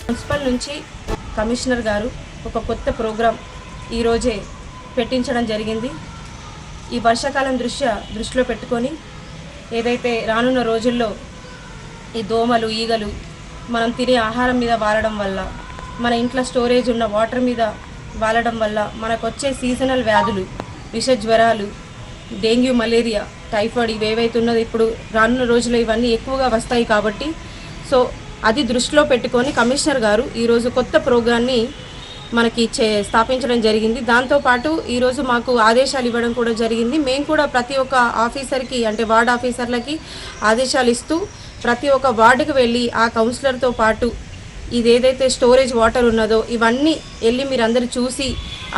Municipal నుంచి commissioner గారు ఒక కొత్త ప్రోగ్రాం ఈరోజే పెట్టించడం జరిగింది. ఈ వర్షాకాలం దృష్టిలో పెట్టుకొని ఏదైతే రానున్న రోజుల్లో ఈ దోమలు ఈగలు మనం తినే ఆహారం మీద వాలడం వల్ల, మన ఇంట్లో స్టోరేజ్ ఉన్న వాటర్ మీద వాలడం వల్ల మనకు వచ్చే సీజనల్ వ్యాధులు, విష జ్వరాలు, డెంగ్యూ, మలేరియా, టైఫాయిడ్ ఇవేవైతే ఉన్నదో ఇప్పుడు రానున్న రోజుల్లో ఇవన్నీ ఎక్కువగా వస్తాయి. కాబట్టి సో అది దృష్టిలో పెట్టుకొని కమిషనర్ గారు ఈరోజు కొత్త ప్రోగ్రాన్ని మనకి స్థాపించడం జరిగింది. దాంతోపాటు ఈరోజు మాకు ఆదేశాలు ఇవ్వడం కూడా జరిగింది. మేము కూడా ప్రతి ఒక్క ఆఫీసర్కి అంటే వార్డ్ ఆఫీసర్లకి ఆదేశాలు ఇస్తూ ప్రతి ఒక్క వార్డుకి వెళ్ళి ఆ కౌన్సిలర్తో పాటు ఇదేదైతే స్టోరేజ్ వాటర్ ఉన్నదో ఇవన్నీ వెళ్ళి మీరందరూ చూసి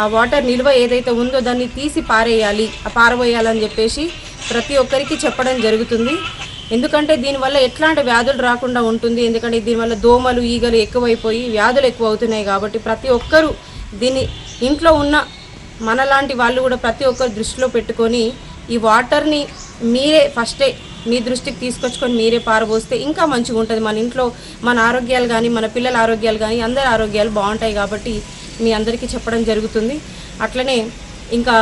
ఆ వాటర్ నిల్వ ఏదైతే ఉందో దాన్ని తీసి పారవేయాలని చెప్పేసి ప్రతి ఒక్కరికి చెప్పడం జరుగుతుంది. ఎందుకంటే దీనివల్ల ఎట్లాంటి వ్యాధులు రాకుండా ఉంటుంది. ఎందుకంటే దీనివల్ల దోమలు ఈగలు ఎక్కువైపోయి వ్యాధులు ఎక్కువ అవుతున్నాయి. కాబట్టి ప్రతి ఒక్కరూ దీన్ని ఇంట్లో ఉన్న మనలాంటి వాళ్ళు కూడా ప్రతి ఒక్కరు దృష్టిలో పెట్టుకొని ఈ వాటర్ని మీరే ఫస్టే మీ దృష్టికి తీసుకొచ్చుకొని మీరే పారబోస్తే ఇంకా మంచిగా ఉంటుంది. మన ఇంట్లో మన ఆరోగ్యాలు కానీ మన పిల్లల ఆరోగ్యాలు కానీ అందరి ఆరోగ్యాలు బాగుంటాయి. కాబట్టి మీ అందరికీ చెప్పడం జరుగుతుంది. అట్లనే ఇంకా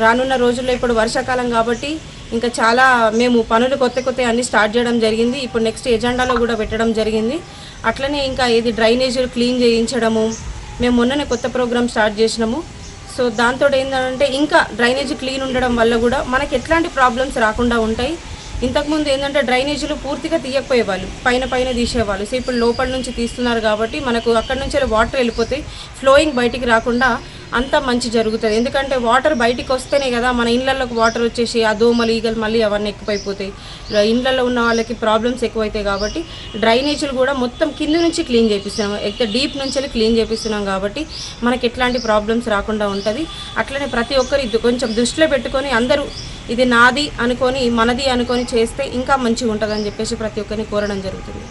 రానున్న రోజుల్లో ఇప్పుడు వర్షాకాలం కాబట్టి ఇంకా చాలా మేము పనులు కొత్త అన్నీ స్టార్ట్ చేయడం జరిగింది. ఇప్పుడు నెక్స్ట్ ఎజెండాలో కూడా పెట్టడం జరిగింది. అట్లనే ఇంకా ఇది డ్రైనేజీలు క్లీన్ చేయించడము, మేము మొన్ననే కొత్త ప్రోగ్రామ్ స్టార్ట్ చేసినాము. సో దాంతో ఏంటంటే ఇంకా డ్రైనేజీ క్లీన్ ఉండడం వల్ల కూడా మనకి ఎట్లాంటి ప్రాబ్లమ్స్ రాకుండా ఉంటాయి. ఇంతకుముందు ఏంటంటే డ్రైనేజీలు పూర్తిగా తీయకపోయేవాళ్ళు, పైన తీసేవాళ్ళు. సో ఇప్పుడు లోపల నుంచి తీస్తున్నారు కాబట్టి మనకు అక్కడి నుంచి వాటర్ వెళ్ళిపోతాయి, ఫ్లోయింగ్ బయటికి రాకుండా అంతా మంచి జరుగుతుంది. ఎందుకంటే వాటర్ బయటికి వస్తేనే కదా మన ఇళ్ళల్లోకి వాటర్ వచ్చేసి ఆ దోమలు ఈగలు మళ్ళీ అవన్నీ ఎక్కువైపోతాయి, ఇళ్ళల్లో ఉన్న వాళ్ళకి ప్రాబ్లమ్స్ ఎక్కువైతాయి. కాబట్టి డ్రైనేజీలు కూడా మొత్తం కింద నుంచి క్లీన్ చేపిస్తున్నాం, డీప్ నుంచి క్లీన్ చేపిస్తున్నాం. కాబట్టి మనకి ఎట్లాంటి ప్రాబ్లమ్స్ రాకుండా ఉంటుంది. అట్లనే ప్రతి ఒక్కరు ఇది కొంచెం దృష్టిలో పెట్టుకొని అందరూ ఇది నాది అనుకొని మనది అనుకొని చేస్తే ఇంకా మంచిగా ఉంటుందని చెప్పేసి ప్రతి ఒక్కరిని కోరడం జరుగుతుంది.